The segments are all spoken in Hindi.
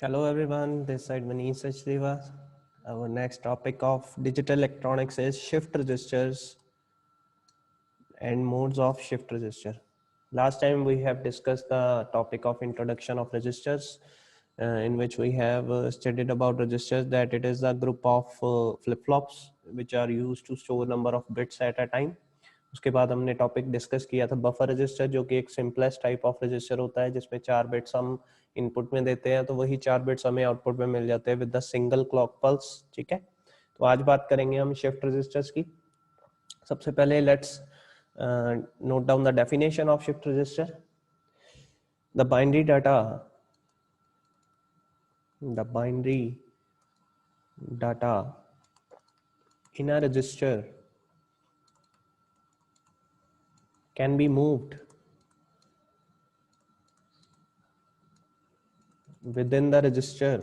Hello everyone, this side Manish Sachdeva. Our next topic of digital electronics is shift registers and modes of shift register. Last time we have discussed the topic of introduction of registers, in which we have studied about registers, that it is a group of flip-flops which are used to store number of bits at a time. उसके बाद हमने टॉपिक डिस्कस किया था बफर रजिस्टर, जो कि एक सिंपलेस्ट टाइप ऑफ रजिस्टर होता है जिसमें 4 बिट्स हम इनपुट में देते हैं तो वही 4 बिट्स हमें आउटपुट में मिल जाते हैं with the single clock pulse. ठीक है, तो आज बात करेंगे हम शिफ्ट रजिस्टर्स की। सबसे पहले let's note down the definition of shift register. The binary data in a register can be moved within the register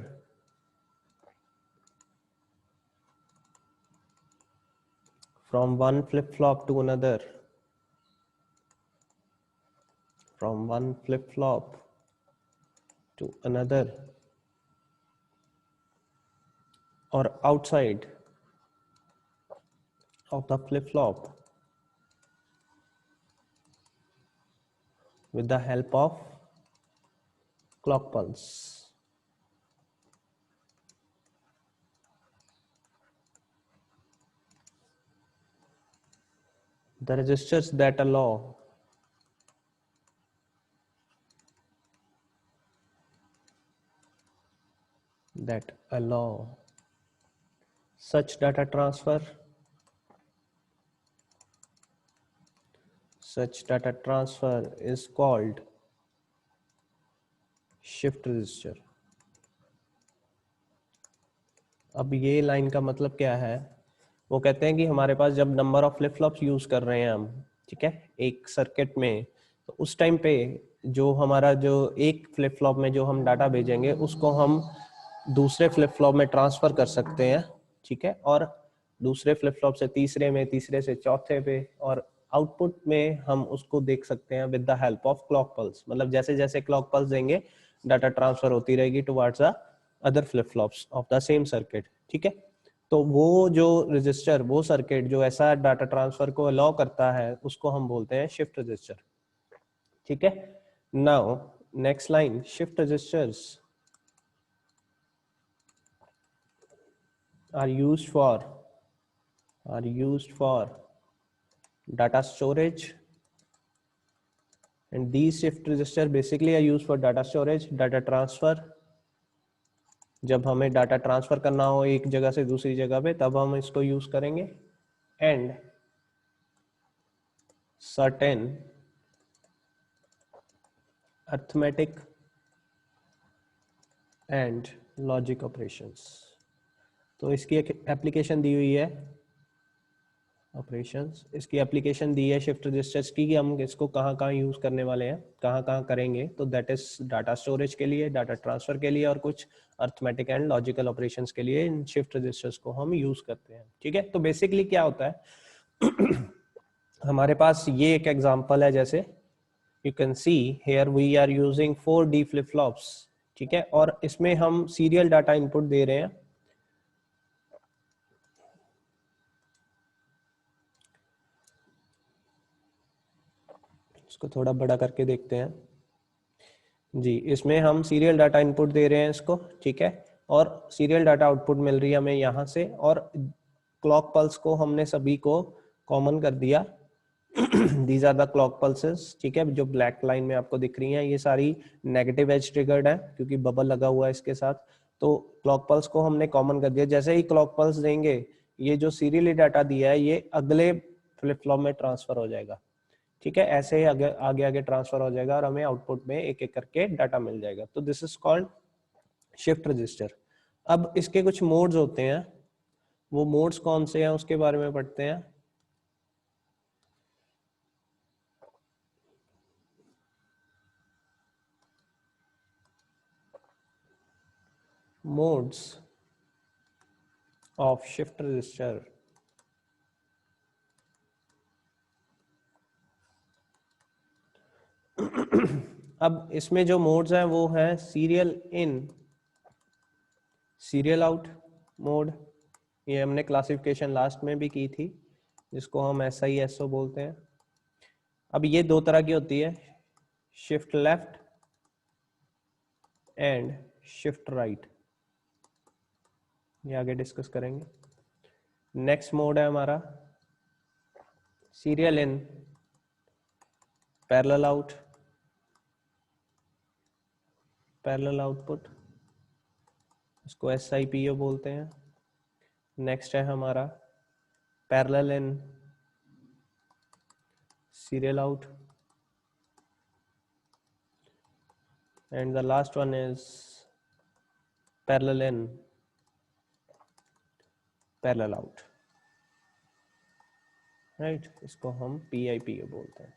from one flip-flop to another, or outside of the flip-flop with the help of clock pulse. The registers that allow such data transfer is called shift register. अब ये लाइन का मतलब क्या है? वो कहते हैं कि हमारे पास जब number of flip flops use कर रहे हैं हम, ठीक है, एक सर्किट में, तो उस टाइम पे जो हमारा जो एक फ्लिप फ्लॉप में जो हम डाटा भेजेंगे उसको हम दूसरे फ्लिप फ्लॉप में ट्रांसफर कर सकते हैं, ठीक है, और दूसरे फ्लिप फ्लॉप से तीसरे में, तीसरे से चौथे पे, और आउटपुट में हम उसको देख सकते हैं with the help of clock pulse. मतलब जैसे जैसे क्लॉक पल्स देंगे डाटा ट्रांसफर होती रहेगी towards the other flip flops of the same circuit. ठीक है, तो वो जो रजिस्टर, वो सर्किट जो ऐसा डाटा ट्रांसफर को अलाउ करता है उसको हम बोलते हैं शिफ्ट रजिस्टर। ठीक है, now next line, shift registers are used for data storage, and these shift register basically are used for data storage, data transfer। जब हमें डाटा ट्रांसफर करना हो एक जगह से दूसरी जगह पे तब हम इसको यूज करेंगे, and certain arithmetic and logic operations. तो इसकी एक एप्लीकेशन दी हुई है, ऑपरेशंस, इसकी एप्लीकेशन दी है शिफ्ट रजिस्टर्स की कि हम इसको कहाँ कहाँ यूज़ करने वाले हैं, कहाँ कहाँ करेंगे। तो दैट इज डाटा स्टोरेज के लिए, डाटा ट्रांसफर के लिए, और कुछ अर्थमेटिक एंड लॉजिकल ऑपरेशंस के लिए इन शिफ्ट रजिस्टर्स को हम यूज़ करते हैं। ठीक है, तो बेसिकली क्या होता है हमारे पास ये एक एग्जांपल है, जैसे you can see here we are using 4D flip flops. ठीक है, और इसमें हम सीरियल डाटा इनपुट दे रहे हैं। इसको थोड़ा बड़ा करके देखते हैं जी, इसमें हम सीरियल डाटा इनपुट दे रहे हैं इसको, ठीक है, और सीरियल डाटा आउटपुट मिल रही है हमें यहाँ से, और क्लॉक पल्स को हमने सभी को कॉमन कर दिया these are the clock pulses. ठीक है, जो ब्लैक लाइन में आपको दिख रही हैं ये सारी नेगेटिव एज ट्रिगर्ड है क्योंकि बबल लगा हुआ है इसके साथ। तो क्लॉक पल्स को हमने कॉमन कर दिया, जैसे ही क्लॉक पल्स देंगे ये जो सीरियली डाटा दिया है ये अगले फ्लिप फ्लॉप में ट्रांसफर हो जाएगा। ठीक है, ऐसे ही आगे आगे आगे ट्रांसफर हो जाएगा और हमें आउटपुट में एक एक करके डाटा मिल जाएगा। तो this is called shift register. अब इसके कुछ मोड्स होते हैं, वो मोड्स कौन से हैं उसके बारे में पढ़ते हैं। Modes of shift register. अब इसमें जो मोड्स हैं वो हैं serial in, serial out mode, ये हमने क्लासिफिकेशन लास्ट में भी की थी, जिसको हम SISO बोलते हैं। अब ये दो तरह की होती है, shift left and shift right, ये आगे डिस्कस करेंगे। नेक्स्ट मोड है हमारा serial in, parallel out, parallel output, इसको SIPO बोलते हैं। नेक्स्ट है हमारा parallel in, serial out, and the last one is parallel in, parallel out, right, इसको हम PIPO बोलते हैं,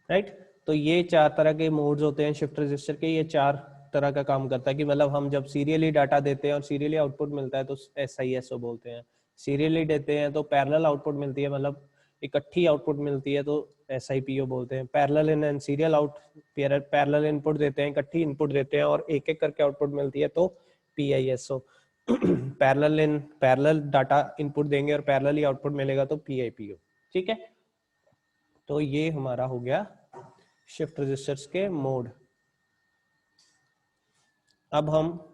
राइट। तो ये चार तरह के मोड्स होते हैं शिफ्ट रजिस्टर के, ये चार तरह का काम करता है कि मतलब हम जब सीरियली डाटा देते हैं और सीरियली आउटपुट मिलता है तो SISO बोलते हैं, सीरियली देते हैं तो पैरेलल आउटपुट मिलती है, मतलब इकट्ठी आउटपुट मिलती है तो SIPO बोलते हैं। Parallel in and serial out, parallel input देते हैं, इकट्ठी इनपुट देते हैं और एक एक करके आउटपुट मिलती है तो PISO। Parallel in, parallel data input देंगे और पैरेलल ही आउटपुट मिलेगा तो PIPO, ठीक है। तो ये हमारा हो गया शिफ्ट रजिस्टर्स के मोड। अब हम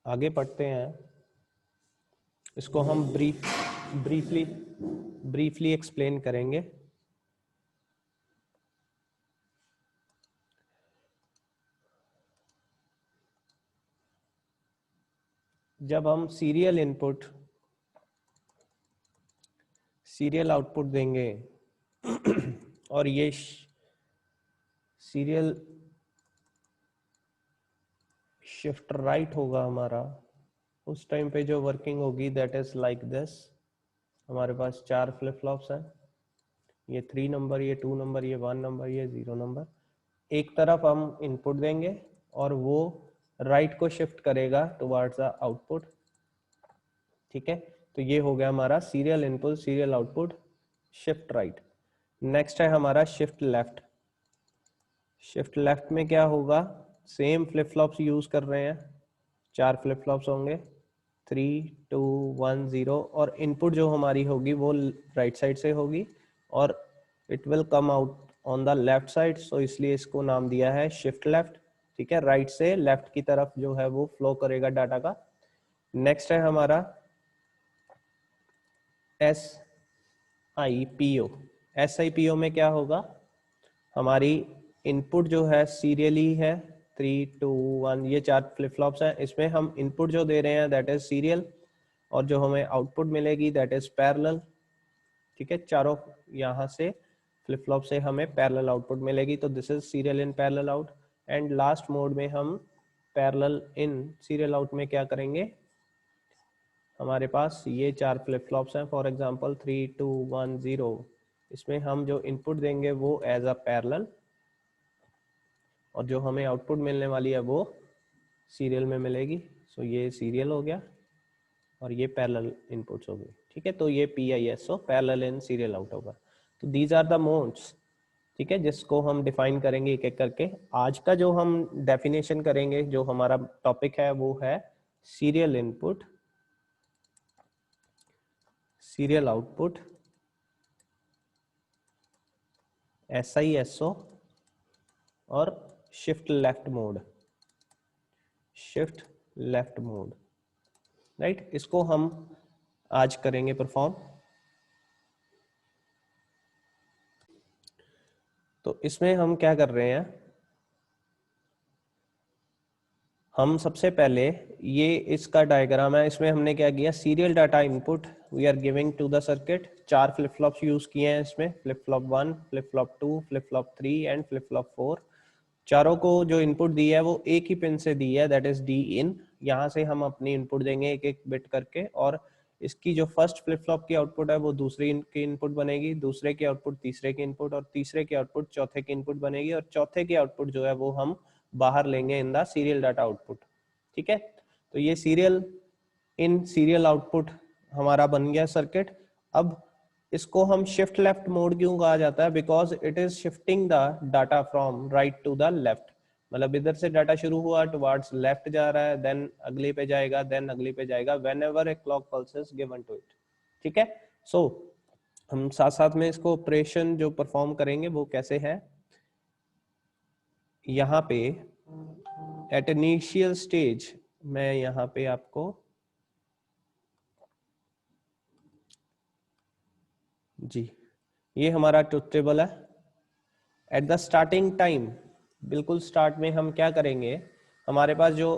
आगे पढ़ते हैं, इसको हम ब्रीफली एक्सप्लेन करेंगे। जब हम सीरियल इनपुट सीरियल आउटपुट देंगे और ये सीरियल शिफ्ट राइट होगा हमारा, उस टाइम पे जो वर्किंग होगी दैट इज लाइक दिस। हमारे पास चार फ्लिप फ्लॉप्स हैं, ये 3 नंबर, ये 2 नंबर, ये 1 नंबर, ये 0 नंबर। एक तरफ हम इनपुट देंगे और वो राइट को शिफ्ट करेगा टुवर्ड्स द आउटपुट, ठीक है। तो ये हो गया हमारा serial input serial output shift right. Next है हमारा शिफ्ट लेफ्ट। शिफ्ट लेफ्ट में क्या होगा, सेम फ्लिप फ्लॉप्स यूज कर रहे हैं, चार फ्लिप फ्लॉप्स होंगे 3 2 1 0 और इनपुट जो हमारी होगी वो राइट साइड से होगी और it will come out on the left side, so इसलिए इसको नाम दिया है शिफ्ट लेफ्ट, ठीक है। राइट से लेफ्ट की तरफ जो है वो फ्लो करेगा डाटा का। नेक्स्ट है हमारा SIPO। SIPO में क्या होगा, हमारी इनपुट जो है सीरियली है 3 2 1, ये चार फ्लिप फ्लॉप्स हैं, इसमें हम इनपुट जो दे रहे हैं दैट इज सीरियल और जो हमें आउटपुट मिलेगी दैट इज पैरेलल, ठीक है। चारों यहाँ से फ्लिप फ्लॉप से हमें पैरेलल आउटपुट मिलेगी, तो this is serial in parallel out. And last mode में हम पैरेलल इन सीरियल आउट में क्या करेंगे, हमारे पास ये चार फ्लिप फ्लॉप्स हैं, फॉर एग्जांपल 3 2 1 0, इसमें हम जो इनपुट देंगे वो एज अ पैरेलल और जो हमें आउटपुट मिलने वाली है वो सीरियल में मिलेगी। सो ये सीरियल हो गया और ये पैरेलल इनपुट्स हो गई, ठीक है। तो ये PISO parallel in serial out होगा। तो दीज आर द मोड्स, ठीक है, जिसको हम डिफाइन करेंगे एक एक करके। आज का जो हम डेफिनेशन करेंगे, जो हमारा टॉपिक है वो है serial input serial output SISO और shift left mode, shift left mode, right. इसको हम आज करेंगे परफॉर्म। तो इसमें हम क्या कर रहे हैं, हम सबसे पहले ये इसका डायग्राम है, इसमें हमने क्या किया, serial data input we are giving to the circuit, चार फ्लिप फ्लॉप्स यूज किए हैं इसमें, flip flop 1, flip flop 2, flip flop 3 and flip flop 4। चारों को जो इनपुट दी है वो एक ही पिन से दी है, दैट इज D in। यहाँ से हम अपनी इनपुट देंगे एक एक बिट करके और इसकी जो फर्स्ट फ्लिप फ्लॉप की आउटपुट है वो दूसरी की इनपुट बनेगी, दूसरे की आउटपुट तीसरे की इनपुट और तीसरे की आउटपुट चौथे की इनपुट बनेगी और चौथे की आउटपुट जो है वो हम बाहर लेंगे in the serial data output, ठीक है। तो ये सीरियल इन सीरियल आउटपुट हमारा बन गया सर्किट। अब इसको हम शिफ्ट लेफ्ट मोड क्यों कहा जाता है? Because it is shifting the data from right to the left, मतलब इधर से डाटा शुरू हुआ टुवर्ड्स लेफ्ट जा रहा है, देन अगले पे जाएगा, देन अगले पे जाएगा, whenever a clock pulse is given to it. ठीक है, सो हम साथ साथ में इसको ऑपरेशन जो परफॉर्म करेंगे वो कैसे है। यहाँ पे एट इनिशियल स्टेज मैं यहाँ पे आपको जी, ये हमारा ट्रुथ टेबल है। एट द स्टार्टिंग टाइम, बिल्कुल स्टार्ट में हम क्या करेंगे, हमारे पास जो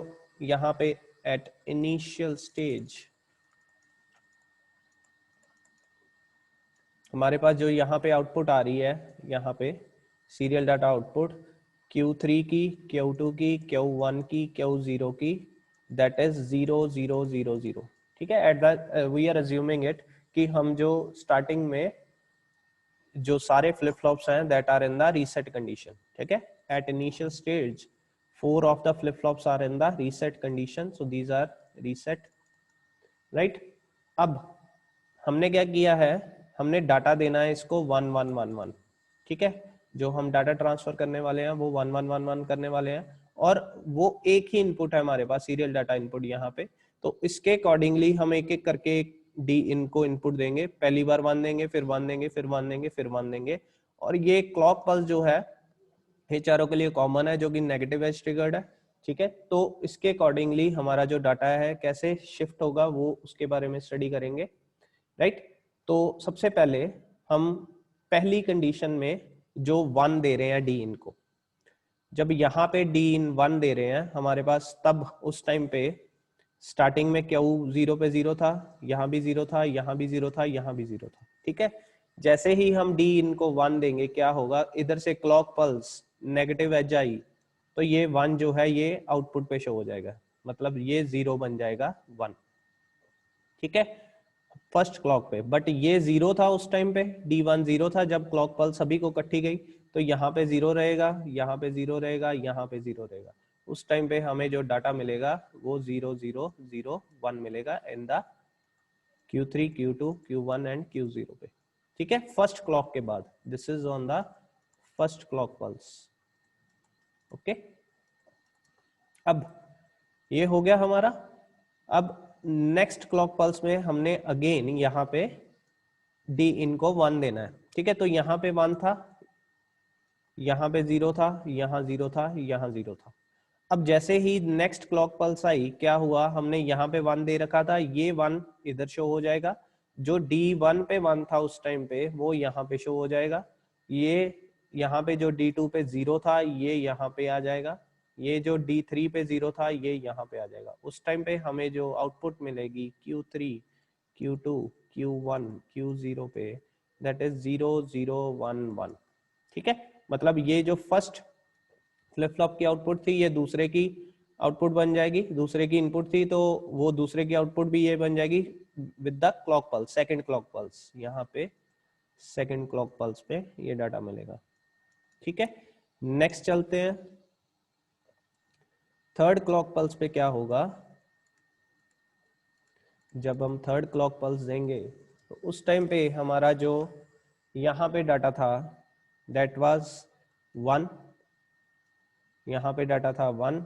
यहाँ पे एट इनिशियल स्टेज हमारे पास जो यहाँ पे आउटपुट आ रही है, यहाँ पे सीरियल डाटा आउटपुट Q3 की, Q2 की, Q1 की, Q0 की, दैट इज 0000। ठीक है, at the we are assuming it कि हम जो स्टार्टिंग में जो सारे फ्लिप फ्लॉप्स हैं that are in the reset condition. ठीक है, at initial stage 4 of the flip flops are in the reset condition, so these are reset, right. अब हमने क्या किया है, हमने डाटा देना है इसको 1111। ठीक है, जो हम डाटा ट्रांसफर करने वाले हैं वो 1111 करने वाले हैं, और वो एक ही इनपुट है हमारे पास, सीरियल डाटा इनपुट यहाँ पे। तो इसके अकॉर्डिंगली हम एक एक करके डी इनको इनपुट देंगे, पहली बार 1 देंगे, फिर 1 देंगे, फिर 1 देंगे, फिर 1 देंगे। और ये क्लॉक पल्स जो है ये चारों के लिए कॉमन है, जो कि नेगेटिव एज ट्रिगर्ड है। ठीक है, तो इसके अकॉर्डिंगली हमारा जो डाटा है कैसे शिफ्ट होगा वो उसके बारे में स्टडी करेंगे, राइट। तो सबसे पहले हम पहली कंडीशन में जो 1 दे रहे हैं डी इन को, जब यहाँ पे डी इन 1 दे रहे हैं हमारे पास, तब उस टाइम पे स्टार्टिंग में क्यू 0 पे 0 था, यहाँ भी 0 था, यहाँ भी 0 था, यहाँ भी 0 था। ठीक है, जैसे ही हम डी इन को 1 देंगे क्या होगा, इधर से क्लॉक पल्स नेगेटिव एज आई, तो ये 1 जो है ये आउटपुट पे शो हो जाएगा, मतलब ये 0 बन जाएगा 1। ठीक है, फर्स्ट क्लॉक पे, बट ये 0 था उस टाइम पे, D1 0 था जब क्लॉक पल्स सभी को कट्टी गई, तो यहाँ पे 0 रहेगा, यहाँ पे 0 रहेगा, यहाँ पे 0 रहेगा। उस टाइम पे हमें जो डाटा मिलेगा वो 0001 मिलेगा in the Q3, Q2, Q1 and Q0 पे। ठीक है, फर्स्ट क्लॉक के बाद, this is on the first clock pulse. Okay, अब ये हो गया हमारा। अब नेक्स्ट क्लॉक पल्स में हमने अगेन यहाँ पे डी इनको 1 देना है। ठीक है, तो यहाँ पे 1 था, यहाँ पे 0 था, यहाँ 0 था, यहाँ 0 था। अब जैसे ही नेक्स्ट क्लॉक पल्स आई क्या हुआ, हमने यहाँ पे 1 दे रखा था, ये 1 इधर शो हो जाएगा, जो D1 पे 1 था उस टाइम पे वो यहाँ पे शो हो जाएगा, ये यहाँ पे जो D2 पे 0 था ये यहाँ पे आ जाएगा, ये जो D3 पे 0 था ये यहाँ पे आ जाएगा। उस टाइम पे हमें जो आउटपुट मिलेगी Q3, Q2, Q1, Q0 पे, दैट इज 0011। ठीक है, मतलब ये जो फर्स्ट फ्लिप फ्लॉप की आउटपुट थी ये दूसरे की आउटपुट बन जाएगी, दूसरे की इनपुट थी तो वो दूसरे की आउटपुट भी ये बन जाएगी with the clock pulse, second clock pulse, यहाँ पे सेकंड क्लॉक पल्स पे ये डाटा मिलेगा। ठीक है, नेक्स्ट चलते हैं, थर्ड क्लॉक पल्स पे क्या होगा, जब हम थर्ड क्लॉक पल्स देंगे तो उस टाइम पे हमारा जो यहाँ पे डाटा था दैट वाज 1, यहाँ पे डाटा था 1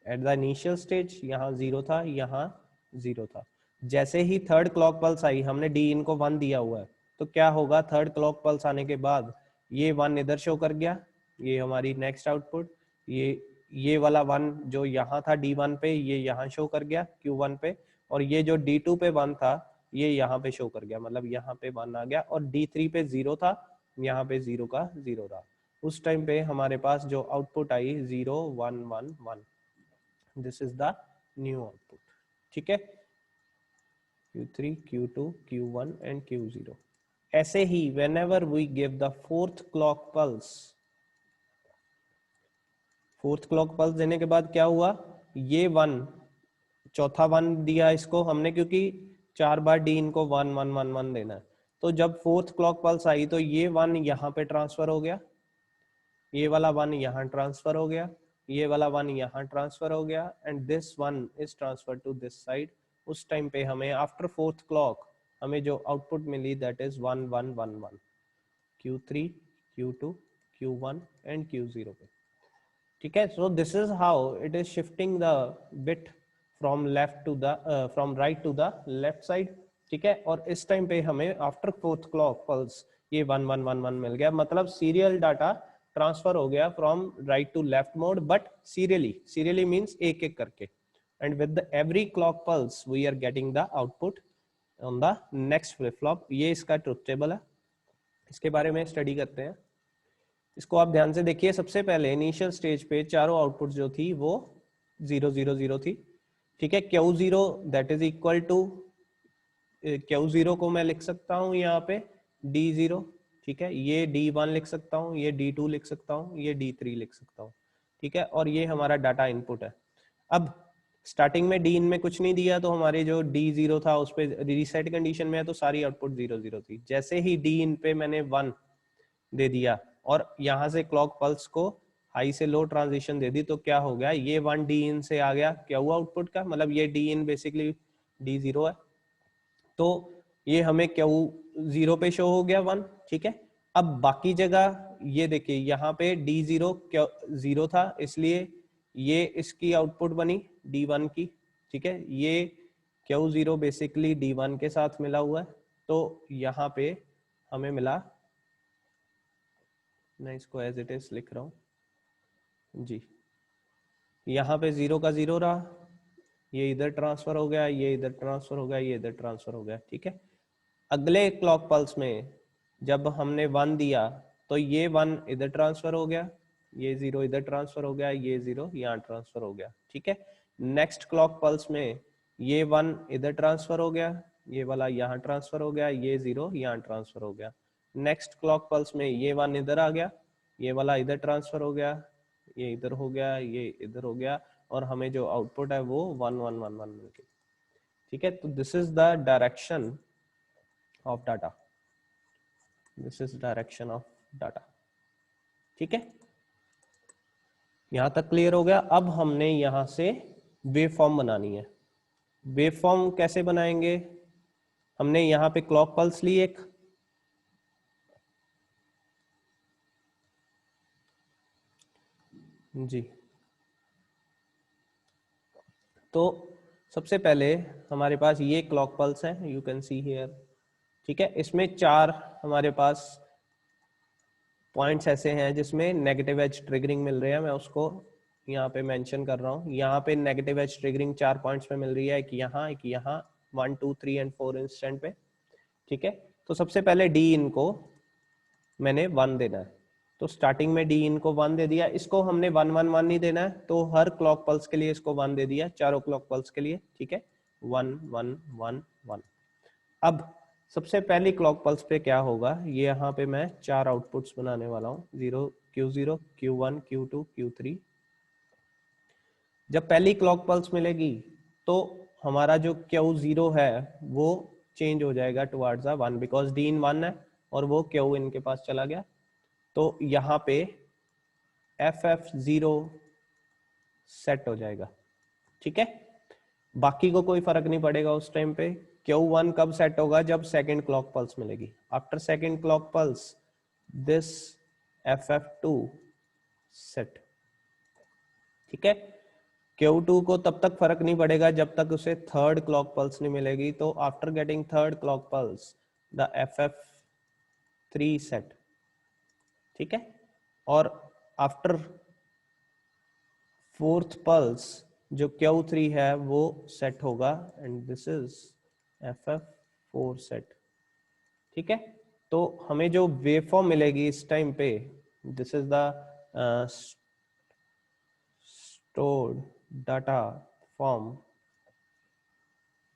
एट द इनिशियल स्टेज, यहाँ 0 था, यहाँ 0 था। जैसे ही थर्ड क्लॉक पल्स आई, हमने डी इन को 1 दिया हुआ है, तो क्या होगा, थर्ड क्लॉक पल्स आने के बाद ये 1 इधर शो कर गया, ये हमारी नेक्स्ट आउटपुट, ये वाला 1 जो यहाँ था D1 पे ये यहाँ शो कर गया Q1 पे, और ये जो D2 पे 1 था ये यहाँ पे शो कर गया, मतलब यहाँ पे 1 आ गया, और D3 पे 0 था, यहाँ पे 0 का 0 रहा। उस टाइम पे हमारे पास जो output I 0111, this is the new output. ठीक है, Q3, Q2, Q1 and Q0। ऐसे ही whenever we give the fourth clock pulse, fourth clock pulse देने के बाद क्या हुआ, ये 1 चौथा 1 दिया इसको हमने, क्योंकि 4 बार डी इनको 1111 देना है, तो जब फोर्थ क्लॉक पल्स आई तो ये 1 यहाँ पे ट्रांसफर हो गया, ये वाला 1 यहाँ ट्रांसफर हो गया, ये वाला 1 यहाँ ट्रांसफर हो गया, and this 1 is transfer to this side. उस टाइम पे हमें आफ्टर फोर्थ क्लॉक हमें जो आउटपुट मिली that is 1 1 1 1, Q3 Q2 Q1 and Q0 पे, ठीक है। So this is how it is shifting the bit from left to the from right to the left side, ठीक है। और इस टाइम पे हमें आफ्टर फोर्थ क्लॉक पल्स ये 1 1 1 1 मिल गया, मतलब सीरियल डाटा ट्रांसफर हो गया from right to left mode, but serially means एक एक करके, and with every clock pulse we are getting the output on the next flip flop. ये इसका ट्रुथ टेबल है, इसके बारे में स्टडी करते हैं। इसको आप ध्यान से देखिए। सबसे पहले इनिशियल स्टेज पे चारों आउटपुट जो थी वो 0 0 0 थी, ठीक है। Q0 that is equal to Q0 को मैं लिख सकता हूं यहाँ पे D0, ठीक है। ये D1 लिख सकता हूँ, ये D2 लिख सकता हूँ, ये D3 लिख सकता हूँ, ठीक है। और ये हमारा डाटा इनपुट है। अब स्टार्टिंग में D इन में कुछ नहीं दिया, तो हमारे जो D0 था उस पर रीसेट कंडीशन में है, तो सारी आउटपुट 0 0 थी। जैसे ही D इन पे मैंने 1 दे दिया और यहां से क्लॉक पल्स को हाई से लो ट्रांजिशन दे दी, तो क्या हो गया, ये 1 D इन से आ गया क्या हुआ आउटपुट का, मतलब ये D इन बेसिकली D0 है, तो ये हमें Q0 पे शो हो गया 1, ठीक है। अब बाकी जगह ये देखिए, यहाँ पे D0 0 था, इसलिए ये इसकी आउटपुट बनी D1 की, ठीक है। ये Q0 बेसिकली D1 के साथ मिला हुआ है, तो यहाँ पे हमें मिला, मैं इसको एज इट इज लिख रहा हूं जी, यहाँ पे 0 का 0 रहा, ये इधर ट्रांसफर हो गया, ये इधर ट्रांसफर हो गया, ये इधर ट्रांसफर हो गया, ठीक है। अगले क्लॉक पल्स में जब हमने 1 दिया तो ये 1 इधर ट्रांसफर हो गया, ये 0 इधर ट्रांसफर हो गया, ये 0 यहाँ ट्रांसफर हो गया, ठीक है। नेक्स्ट क्लॉक पल्स में ये 1 इधर ट्रांसफर हो गया, ये वाला यहाँ ट्रांसफर हो गया, ये 0 यहाँ ट्रांसफर हो गया। नेक्स्ट क्लॉक पल्स में ये 1 इधर आ गया, ये वाला इधर ट्रांसफर हो गया, ये इधर हो गया, ये इधर हो गया, और हमें जो आउटपुट है वो 1 1 1 1 मिल गई, ठीक है। तो this is the direction of data, this is direction of data, ठीक है। यहां तक क्लियर हो गया। अब हमने यहां से वेव फॉर्म बनानी है। वेव फॉर्म कैसे बनाएंगे, हमने यहां पे क्लॉक पल्स ली एक, जी, तो सबसे पहले हमारे पास ये क्लॉक पल्स है, यू कैन सी हियर, ठीक है। इसमें 4 हमारे पास पॉइंट्स ऐसे हैं जिसमें नेगेटिव एज ट्रिगरिंग मिल रही है, मैं उसको यहाँ पे मेंशन कर रहा हूँ। यहाँ पे नेगेटिव एज ट्रिगरिंग 4 पॉइंट्स पे मिल रही है, एक यहाँ 1 2 3 एंड 4 इंस्टेंट पे, ठीक है। तो सबसे पहले डी इन को मैंने 1 देना है, तो स्टार्टिंग में डी इन को 1 दे दिया। इसको हमने 1 1 1 नहीं देना है, तो हर क्लॉक पल्स के लिए इसको 1 दे दिया, चारों क्लॉक पल्स के लिए, ठीक है। 1 1 1 1। अब सबसे पहली क्लॉक पल्स पे क्या होगा, ये यहाँ पे मैं 4 आउटपुट्स बनाने वाला हूँ, Q0 Q1 Q2 Q3। जब पहली क्लॉक पल्स मिलेगी तो हमारा जो Q0 है वो चेंज हो जाएगा टुवर्ड्स 1, बिकॉज डी इन 1 है और वो Q इन के पास चला गया, तो यहाँ पे FF0 सेट हो जाएगा, ठीक है। बाकी को कोई फर्क नहीं पड़ेगा उस टाइम पे। Q1 कब सेट होगा, जब सेकंड क्लॉक पल्स मिलेगी। After second clock pulse this FF2 set, ठीक है। Q2 को तब तक फर्क नहीं पड़ेगा जब तक उसे थर्ड क्लॉक पल्स नहीं मिलेगी, तो after getting third clock pulse the FF3 set, ठीक है। और आफ्टर फोर्थ पल्स जो Q3 है वो सेट होगा, and this is FF4 set, ठीक है। तो हमें जो वेवफॉर्म मिलेगी इस टाइम पे, this is the stored data form.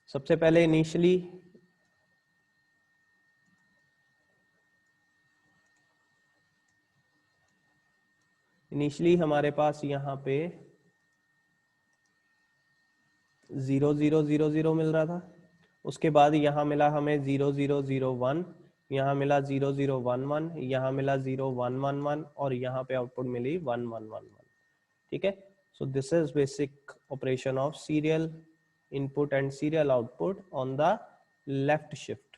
सबसे पहले इनिशियली हमारे पास यहाँ पे 0 0 0 0 मिल रहा था, उसके बाद यहाँ मिला हमें 0 0 0 1, यहाँ मिला 0 0 1 1, यहाँ मिला 0 1 1 1, और यहाँ पे आउटपुट मिली 1 1 1 1, ठीक है। So this is basic operation of serial input and serial output on the left shift,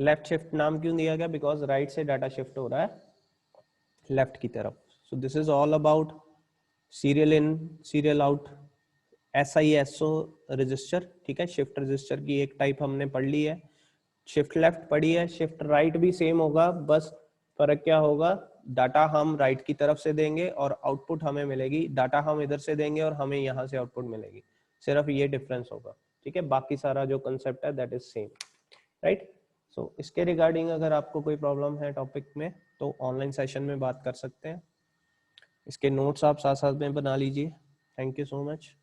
left shift नाम क्यों दिया गया? बिकॉज राइट से डाटा शिफ्ट हो रहा है लेफ्ट की तरफ. सो this is all about serial in serial out SISO register. ठीक है, शिफ्ट रजिस्टर की एक टाइप हमने पढ़ ली है. शिफ्ट लेफ्ट पढ़ी है, शिफ्ट राइट भी सेम होगा, बस फर्क क्या होगा, डाटा हम राइट की तरफ से देंगे और आउटपुट हमें मिलेगी, डाटा हम इधर से देंगे और हमें यहाँ से आउटपुट मिलेगी. सिर्फ ये डिफरेंस होगा. ठीक है, बाकी सारा जो कंसेप्ट है दैट इज सेम. राइट. सो इसके रिगार्डिंग अगर आपको कोई प्रॉब्लम है टॉपिक में तो ऑनलाइन सेशन में बात कर सकते हैं. इसके नोट्स आप साथ साथ में बना लीजिए. Thank you so much.